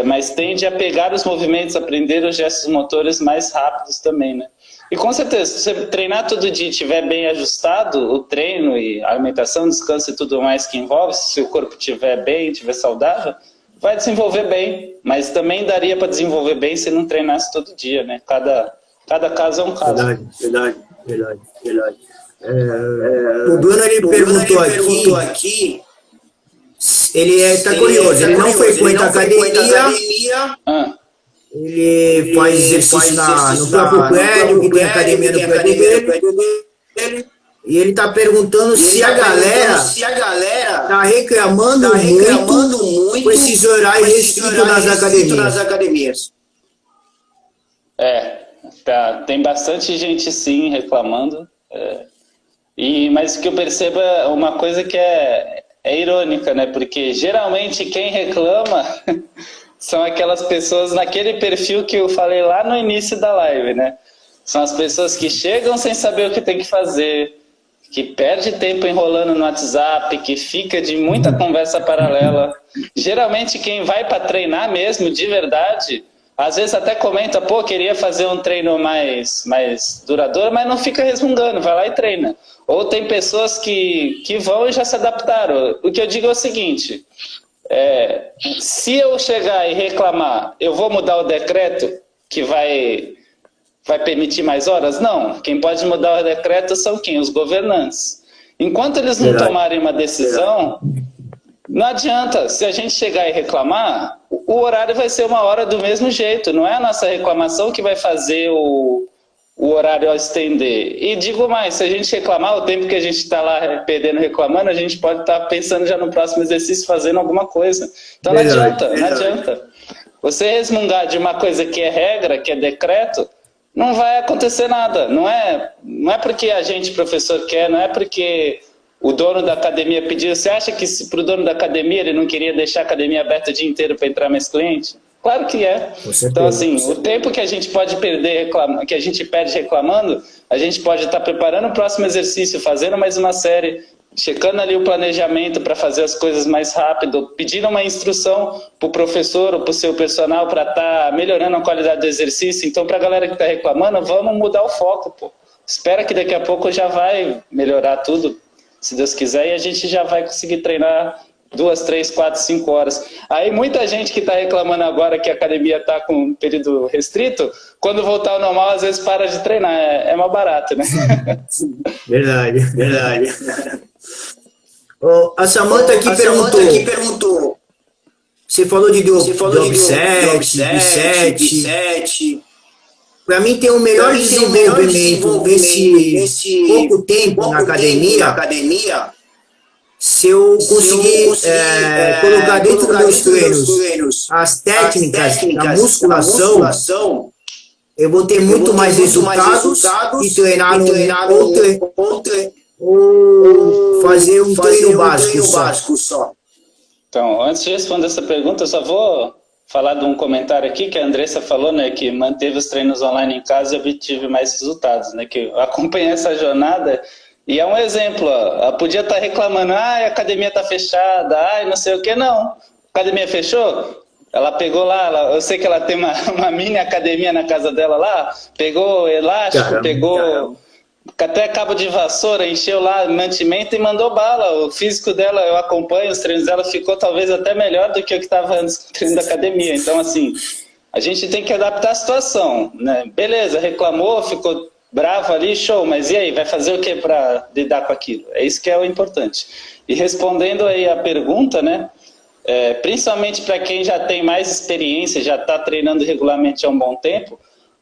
mas tende a pegar os movimentos, aprender os gestos motores mais rápidos também, né? E com certeza, se você treinar todo dia e estiver bem ajustado, o treino e a alimentação, descanso e tudo mais que envolve, se o corpo estiver bem, estiver saudável, vai desenvolver bem. Mas também daria para desenvolver bem se não treinasse todo dia, né? Cada caso é um caso. Verdade. O Bruno, ele perguntou aqui, ele está curioso, ele não frequenta academia. Ele faz exercício no próprio prédio, que tem academia no prédio dele. E ele está perguntando se a galera está reclamando muito com esses horários restritos nas academias. Tem bastante gente sim reclamando. Mas o que eu percebo é uma coisa que é irônica, né? Porque geralmente quem reclama são aquelas pessoas naquele perfil que eu falei lá no início da live, né? São as pessoas que chegam sem saber o que tem que fazer, que perde tempo enrolando no WhatsApp, que fica de muita conversa paralela. Geralmente quem vai para treinar mesmo, de verdade, às vezes até comenta, queria fazer um treino mais duradouro, mas não fica resmungando, vai lá e treina. Ou tem pessoas que vão e já se adaptaram. O que eu digo é o seguinte, se eu chegar e reclamar, eu vou mudar o decreto que vai permitir mais horas? Não. Quem pode mudar o decreto são quem? Os governantes. Enquanto eles não tomarem uma decisão, não adianta. Se a gente chegar e reclamar, o horário vai ser 1 hora do mesmo jeito. Não é a nossa reclamação que vai fazer o horário ao estender. E digo mais, se a gente reclamar, o tempo que a gente está lá perdendo reclamando, a gente pode estar pensando já no próximo exercício, fazendo alguma coisa. Então não adianta. Você resmungar de uma coisa que é regra, que é decreto, não vai acontecer nada. Não é porque a gente, professor, quer, não é porque o dono da academia pediu. Você acha que se para o dono da academia ele não queria deixar a academia aberta o dia inteiro para entrar mais cliente? Claro que é. Então, assim, o tempo que a gente pode perder, que a gente perde reclamando, a gente pode estar preparando o próximo exercício, fazendo mais uma série, checando ali o planejamento para fazer as coisas mais rápido, pedindo uma instrução para o professor ou para o seu personal para estar melhorando a qualidade do exercício. Então, para a galera que está reclamando, vamos mudar o foco, pô. Espera que daqui a pouco já vai melhorar tudo, se Deus quiser, e a gente já vai conseguir treinar 2, 3, 4, 5 horas. Aí muita gente que está reclamando agora que a academia está com um período restrito, quando voltar ao normal, às vezes para de treinar. É mais barato, né? Verdade, verdade. A Samantha aqui perguntou. Você falou de drop 7, B7. Para mim tem o melhor desenvolvimento nesse pouco tempo na academia, se eu conseguir colocar dentro dos meus treinos as técnicas da musculação, eu vou ter muito mais resultados e treinar ou fazer um treino básico só. Então, antes de responder essa pergunta, eu só vou falar de um comentário aqui que a Andressa falou, né, que manteve os treinos online em casa e obtive mais resultados, né, que eu acompanhei essa jornada e é um exemplo, ó, ela podia estar reclamando, a academia está fechada, não sei o que, não, a academia fechou? Ela pegou lá, eu sei que ela tem uma mini academia na casa dela lá, pegou elástico, pegou até cabo de vassoura, encheu lá mantimento e mandou bala. O físico dela, eu acompanho, os treinos dela ficou talvez até melhor do que o que estava antes do treino da academia. Então, assim, a gente tem que adaptar a situação, né? Beleza, reclamou, ficou bravo ali, show, mas e aí, vai fazer o que para lidar com aquilo? É isso que é o importante. E respondendo aí a pergunta, né? Principalmente para quem já tem mais experiência, já está treinando regularmente há um bom tempo,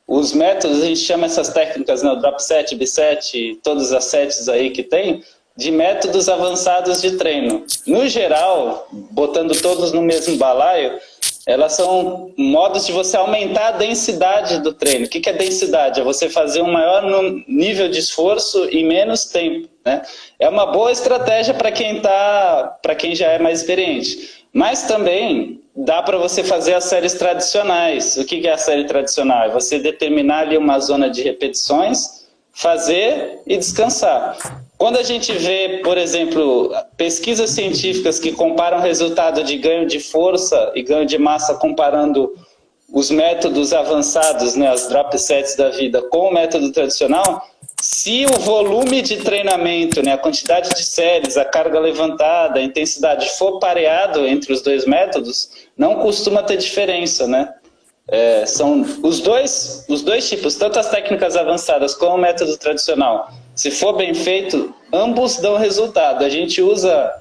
os métodos, a gente chama essas técnicas, né, o drop set, B7, todas as sets aí que tem, de métodos avançados de treino. No geral, botando todos no mesmo balaio, elas são modos de você aumentar a densidade do treino. O que é densidade? É você fazer um maior nível de esforço em menos tempo, né? É uma boa estratégia para quem já é mais experiente. Mas também dá para você fazer as séries tradicionais. O que é a série tradicional? É você determinar ali uma zona de repetições, fazer e descansar. Quando a gente vê, por exemplo, pesquisas científicas que comparam o resultado de ganho de força e ganho de massa comparando os métodos avançados, né, as drop sets da vida, com o método tradicional, se o volume de treinamento, né, a quantidade de séries, a carga levantada, a intensidade for pareado entre os dois métodos, não costuma ter diferença, né? São os dois tipos, tanto as técnicas avançadas como o método tradicional. Se for bem feito, ambos dão resultado. A gente usa,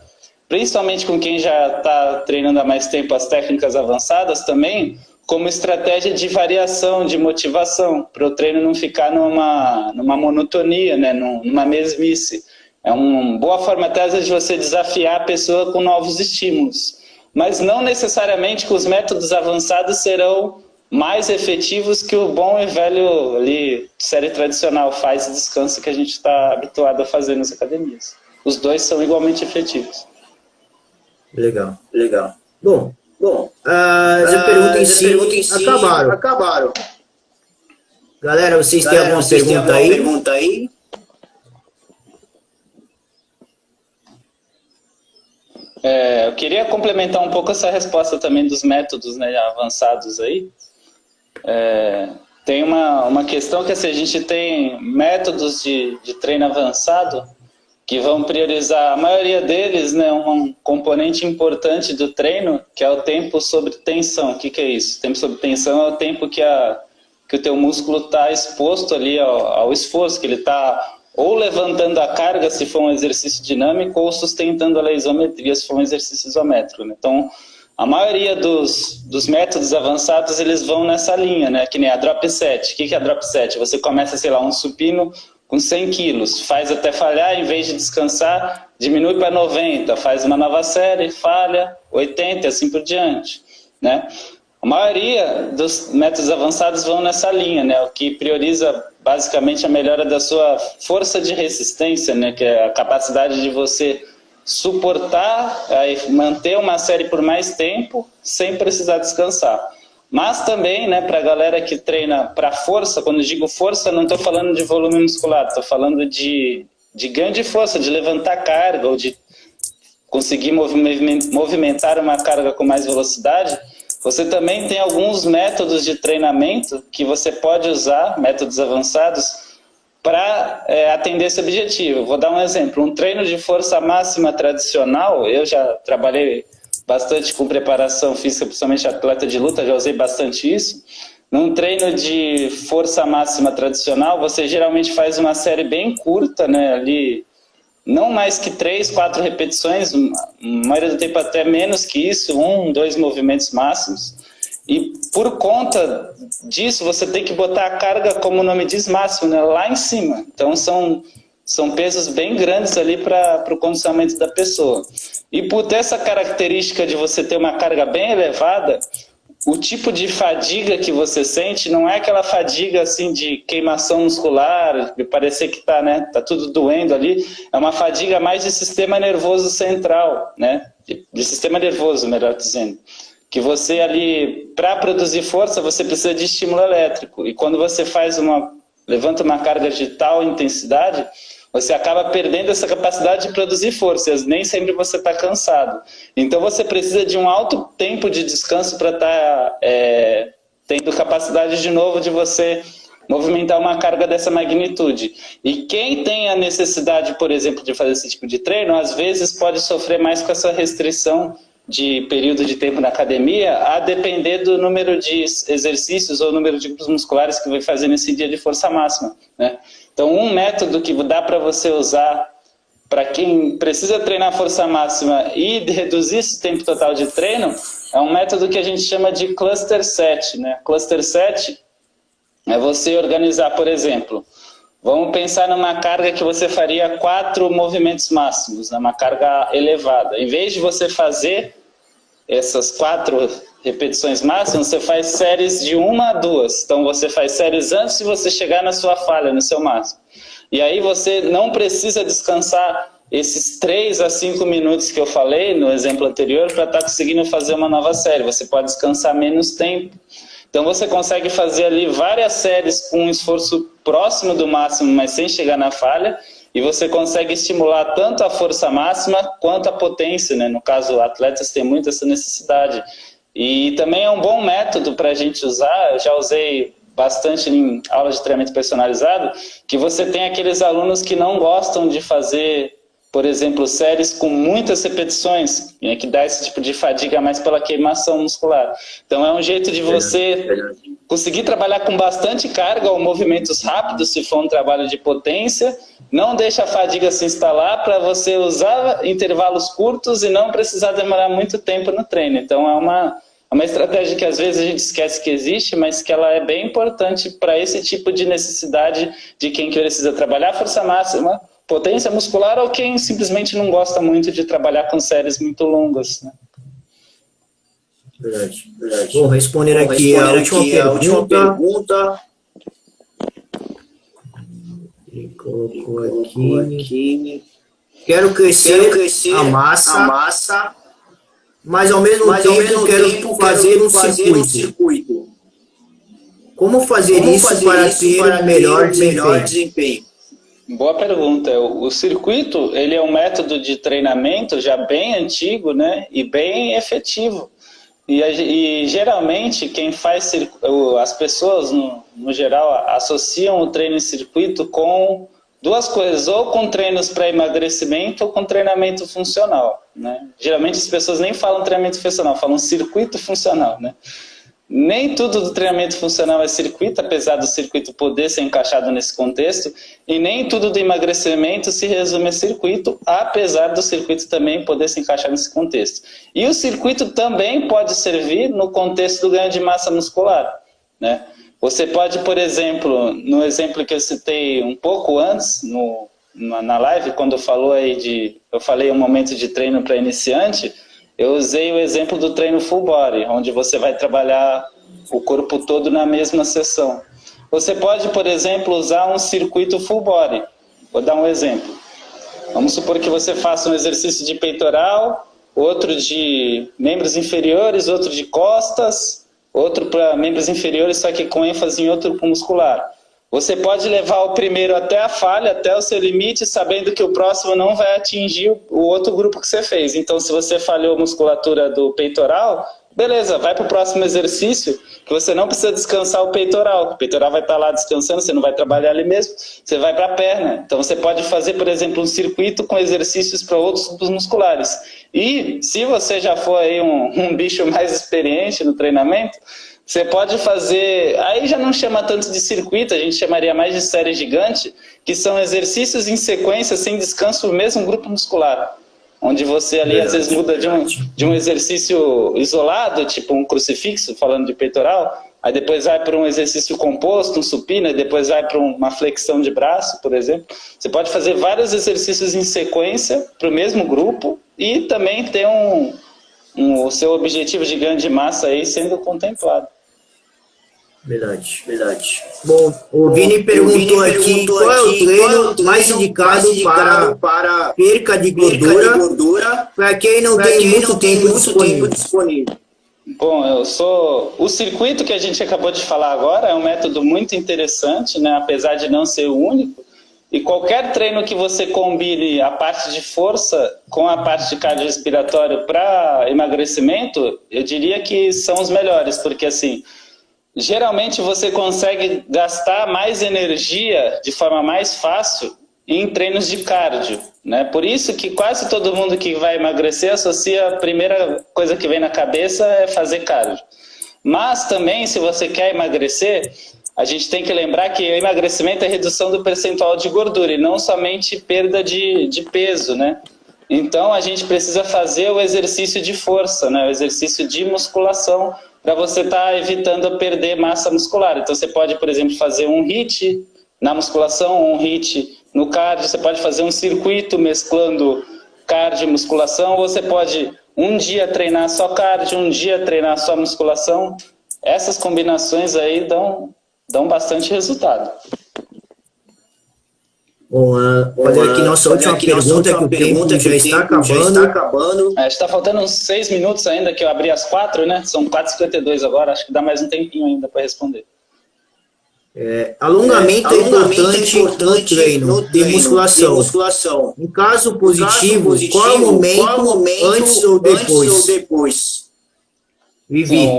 principalmente com quem já está treinando há mais tempo, as técnicas avançadas também, como estratégia de variação, de motivação, para o treino não ficar numa monotonia, né, numa mesmice. É uma boa forma, até às vezes, de você desafiar a pessoa com novos estímulos. Mas não necessariamente que os métodos avançados serão mais efetivos que o bom e velho ali, série tradicional, faz e descansa, que a gente está habituado a fazer nas academias. Os dois são igualmente efetivos. Legal. Bom, essa pergunta em si acabaram. Galera, vocês têm alguma pergunta aí? Eu queria complementar um pouco essa resposta também dos métodos, né, avançados aí. Tem uma questão que assim, a gente tem métodos de treino avançado que vão priorizar, a maioria deles, né, um componente importante do treino, que é o tempo sob tensão. O que é isso? O tempo sob tensão é o tempo que o teu músculo está exposto ali ao esforço, que ele está ou levantando a carga, se for um exercício dinâmico, ou sustentando a isometria, se for um exercício isométrico, né? Então, a maioria dos métodos avançados, eles vão nessa linha, né? Que nem a drop set. O que é a drop set? Você começa, sei lá, um supino com 100 quilos, faz até falhar, em vez de descansar, diminui para 90, faz uma nova série, falha, 80 e assim por diante, né? A maioria dos métodos avançados vão nessa linha, né? O que prioriza basicamente a melhora da sua força de resistência, né? Que é a capacidade de você suportar, manter uma série por mais tempo sem precisar descansar. Mas também, né, para a galera que treina para força, quando eu digo força, não estou falando de volume muscular, estou falando de ganho de força, de levantar carga ou de conseguir movimentar uma carga com mais velocidade. Você também tem alguns métodos de treinamento que você pode usar, métodos avançados, para atender esse objetivo. Vou dar um exemplo. Um treino de força máxima tradicional, eu já trabalhei bastante com preparação física, principalmente atleta de luta, já usei bastante isso. Num treino de força máxima tradicional, você geralmente faz uma série bem curta, né, ali, não mais que 3, 4 repetições, a maioria do tempo até menos que isso, 1, 2 movimentos máximos. E por conta disso, você tem que botar a carga, como o nome diz, máximo, né, lá em cima. Então, são pesos bem grandes ali para o condicionamento da pessoa. E por ter essa característica de você ter uma carga bem elevada, o tipo de fadiga que você sente não é aquela fadiga assim de queimação muscular, de parecer que tá tudo doendo ali. É uma fadiga mais de sistema nervoso central, né? De sistema nervoso, melhor dizendo. Que você ali, para produzir força, você precisa de estímulo elétrico. E quando você levanta uma carga de tal intensidade, você acaba perdendo essa capacidade de produzir forças. Nem sempre você está cansado. Então você precisa de um alto tempo de descanso para estar tendo capacidade de novo de você movimentar uma carga dessa magnitude. E quem tem a necessidade, por exemplo, de fazer esse tipo de treino, às vezes pode sofrer mais com essa restrição de período de tempo na academia, a depender do número de exercícios ou número de grupos musculares que vai fazer nesse dia de força máxima, né? Então, um método que dá para você usar para quem precisa treinar força máxima e reduzir esse tempo total de treino é um método que a gente chama de cluster set, né? Cluster set é você organizar, por exemplo, vamos pensar numa carga que você faria 4 movimentos máximos, né? Uma carga elevada. Em vez de você fazer essas 4 repetições máximas, você faz séries de 1 a 2. Então você faz séries antes de você chegar na sua falha, no seu máximo. E aí você não precisa descansar esses 3 a 5 minutos que eu falei no exemplo anterior para estar conseguindo fazer uma nova série. Você pode descansar menos tempo. Então você consegue fazer ali várias séries com um esforço próximo do máximo, mas sem chegar na falha, e você consegue estimular tanto a força máxima quanto a potência, né? No caso, atletas têm muito essa necessidade. E também é um bom método para a gente usar, eu já usei bastante em aula de treinamento personalizado, que você tem aqueles alunos que não gostam de fazer, por exemplo, séries com muitas repetições, né, que dá esse tipo de fadiga mais pela queimação muscular. Então é um jeito de você conseguir trabalhar com bastante carga ou movimentos rápidos, se for um trabalho de potência, não deixa a fadiga se instalar para você usar intervalos curtos e não precisar demorar muito tempo no treino. Então é uma estratégia que às vezes a gente esquece que existe, mas que ela é bem importante para esse tipo de necessidade de quem precisa trabalhar força máxima, potência muscular, ou quem simplesmente não gosta muito de trabalhar com séries muito longas, né? Verdade. Bom, respondendo aqui a última pergunta. Ele colocou aqui. Quero crescer a massa, mas ao mesmo tempo quero fazer um circuito. Como fazer isso para ter um melhor desempenho? Boa pergunta. O circuito, ele é um método de treinamento já bem antigo, né, e bem efetivo. E geralmente quem faz as pessoas no geral associam o treino em circuito com duas coisas, ou com treinos para emagrecimento ou com treinamento funcional, né? Geralmente as pessoas nem falam treinamento funcional, falam circuito funcional, né? Nem tudo do treinamento funcional é circuito, apesar do circuito poder ser encaixado nesse contexto, e nem tudo do emagrecimento se resume a circuito, apesar do circuito também poder se encaixar nesse contexto. E o circuito também pode servir no contexto do ganho de massa muscular, né? Você pode, por exemplo, no exemplo que eu citei um pouco antes, na live, quando eu falei um momento de treino para iniciante, eu usei o exemplo do treino full body, onde você vai trabalhar o corpo todo na mesma sessão. Você pode, por exemplo, usar um circuito full body. Vou dar um exemplo. Vamos supor que você faça um exercício de peitoral, outro de membros inferiores, outro de costas, outro para membros inferiores, só que com ênfase em outro grupo muscular. Você pode levar o primeiro até a falha, até o seu limite, sabendo que o próximo não vai atingir o outro grupo que você fez. Então, se você falhou a musculatura do peitoral, beleza, vai para o próximo exercício, que você não precisa descansar o peitoral. O peitoral vai estar lá descansando, você não vai trabalhar ali mesmo, você vai para a perna. Então você pode fazer, por exemplo, um circuito com exercícios para outros grupos musculares. E se você já for aí um bicho mais experiente no treinamento, você pode fazer, aí já não chama tanto de circuito, a gente chamaria mais de série gigante, que são exercícios em sequência, sem descanso, no mesmo grupo muscular. Onde você ali às vezes muda de um exercício isolado, tipo um crucifixo, falando de peitoral, aí depois vai para um exercício composto, um supino, e depois vai para uma flexão de braço, por exemplo. Você pode fazer vários exercícios em sequência para o mesmo grupo e também ter o seu objetivo de ganho de massa aí sendo contemplado. Verdade. Bom, o Vini perguntou aqui qual é o treino mais indicado para perca de gordura para quem não tem muito tempo disponível. Bom, o circuito que a gente acabou de falar agora é um método muito interessante, né? Apesar de não ser o único. E qualquer treino que você combine a parte de força com a parte de cardiorrespiratório para emagrecimento, eu diria que são os melhores, porque assim, geralmente você consegue gastar mais energia de forma mais fácil em treinos de cardio, né? Por isso que quase todo mundo que vai emagrecer associa a primeira coisa que vem na cabeça é fazer cardio. Mas também, se você quer emagrecer, a gente tem que lembrar que o emagrecimento é redução do percentual de gordura e não somente perda de peso, né? Então a gente precisa fazer o exercício de força, né? O exercício de musculação, para você estar evitando perder massa muscular. Então você pode, por exemplo, fazer um HIIT na musculação, um HIIT no cardio, você pode fazer um circuito mesclando cardio e musculação, ou você pode um dia treinar só cardio, um dia treinar só musculação. Essas combinações aí dão bastante resultado. Bom, fazer aqui nossa última pergunta, que o tempo já está acabando. Está faltando uns 6 minutos ainda, que eu abri às 4, né? São 4h52 agora, acho que dá mais um tempinho ainda para responder. Alongamento é importante no treino de musculação. Em caso positivo, qual é o momento antes ou depois? Vivi.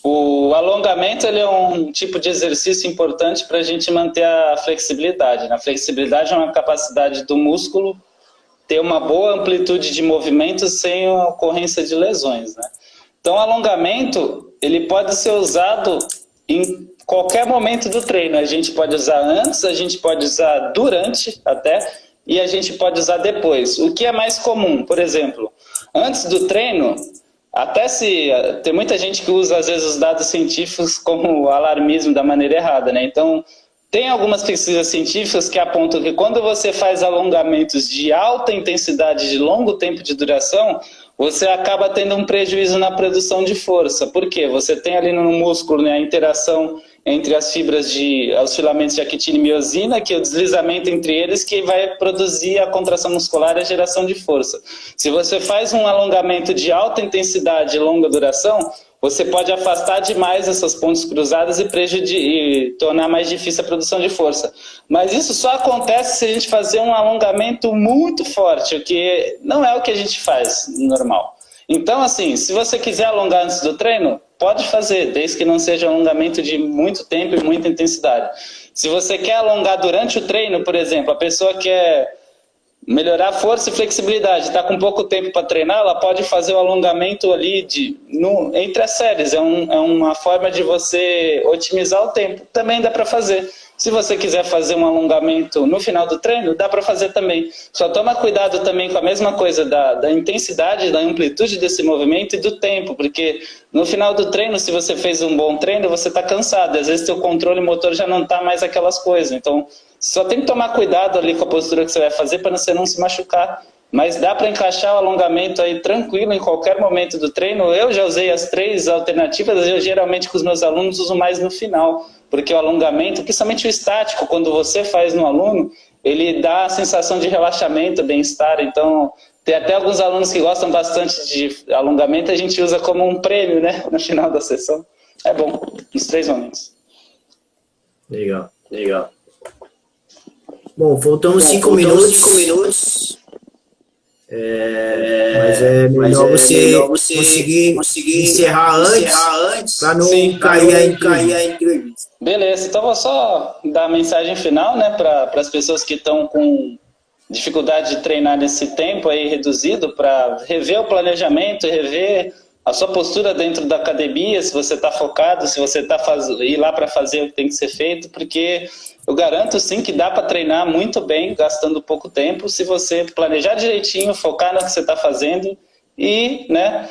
O alongamento ele é um tipo de exercício importante para a gente manter a flexibilidade. A flexibilidade é uma capacidade do músculo ter uma boa amplitude de movimentos sem a ocorrência de lesões, né? Então, o alongamento ele pode ser usado em qualquer momento do treino. A gente pode usar antes, a gente pode usar durante até, e a gente pode usar depois. O que é mais comum? Por exemplo, antes do treino, até se tem muita gente que usa às vezes os dados científicos como alarmismo da maneira errada, né? Então, tem algumas pesquisas científicas que apontam que quando você faz alongamentos de alta intensidade, de longo tempo de duração, você acaba tendo um prejuízo na produção de força. Por quê? Você tem ali no músculo, né, a interação entre as fibras os filamentos de actina e miosina, que é o deslizamento entre eles que vai produzir a contração muscular e a geração de força. Se você faz um alongamento de alta intensidade e longa duração, você pode afastar demais essas pontes cruzadas e tornar mais difícil a produção de força. Mas isso só acontece se a gente fazer um alongamento muito forte, o que não é o que a gente faz normal. Então, assim, se você quiser alongar antes do treino, pode fazer, desde que não seja um alongamento de muito tempo e muita intensidade. Se você quer alongar durante o treino, por exemplo, a pessoa quer melhorar força e flexibilidade, está com pouco tempo para treinar, ela pode fazer o alongamento ali entre as séries, é uma forma de você otimizar o tempo, também dá para fazer. Se você quiser fazer um alongamento no final do treino, dá para fazer também. Só toma cuidado também com a mesma coisa da intensidade, da amplitude desse movimento e do tempo, porque no final do treino, se você fez um bom treino, você está cansado, às vezes seu controle motor já não está mais aquelas coisas, então só tem que tomar cuidado ali com a postura que você vai fazer para você não se machucar. Mas dá para encaixar o alongamento aí tranquilo em qualquer momento do treino. Eu já usei as 3 alternativas, eu geralmente com os meus alunos uso mais no final, porque o alongamento, principalmente o estático, quando você faz no aluno, ele dá a sensação de relaxamento, bem-estar. Então, tem até alguns alunos que gostam bastante de alongamento, a gente usa como um prêmio, né, no final da sessão. É bom, nos 3 momentos. Legal. Bom, faltando 5 minutos. Mas é melhor você conseguir encerrar antes para não cair a entrevista. Beleza, então vou só dar a mensagem final, né, para as pessoas que estão com dificuldade de treinar nesse tempo aí reduzido, para rever o planejamento, rever a sua postura dentro da academia, se você está focado, se você está ir lá para fazer o que tem que ser feito, porque eu garanto sim que dá para treinar muito bem, gastando pouco tempo, se você planejar direitinho, focar no que você está fazendo e, né,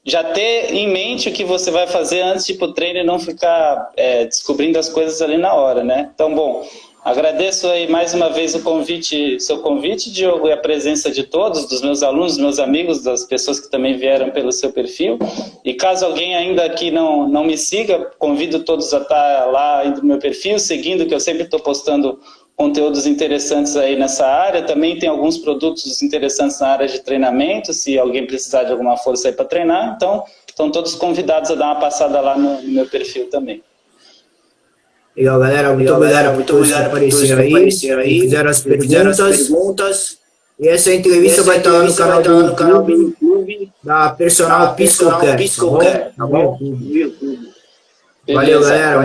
já ter em mente o que você vai fazer antes de ir pro treino e não ficar descobrindo as coisas ali na hora, né? Então, bom, agradeço aí mais uma vez seu convite, Diogo, e a presença de todos, dos meus alunos, dos meus amigos, das pessoas que também vieram pelo seu perfil. E caso alguém ainda aqui não me siga, convido todos a estar lá no meu perfil, seguindo, que eu sempre estou postando conteúdos interessantes aí nessa área. Também tem alguns produtos interessantes na área de treinamento, se alguém precisar de alguma força aí para treinar. Então, estão todos convidados a dar uma passada lá no meu perfil também. Legal, galera. Muito obrigado por aparecer aí. Fizeram as perguntas. E essa entrevista vai estar lá no canal do YouTube da Personal Physical Care. Tá bom? Valeu, galera.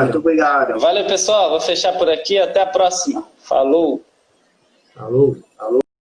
Muito obrigado. Valeu, pessoal. Vou fechar por aqui. Até a próxima. Falou.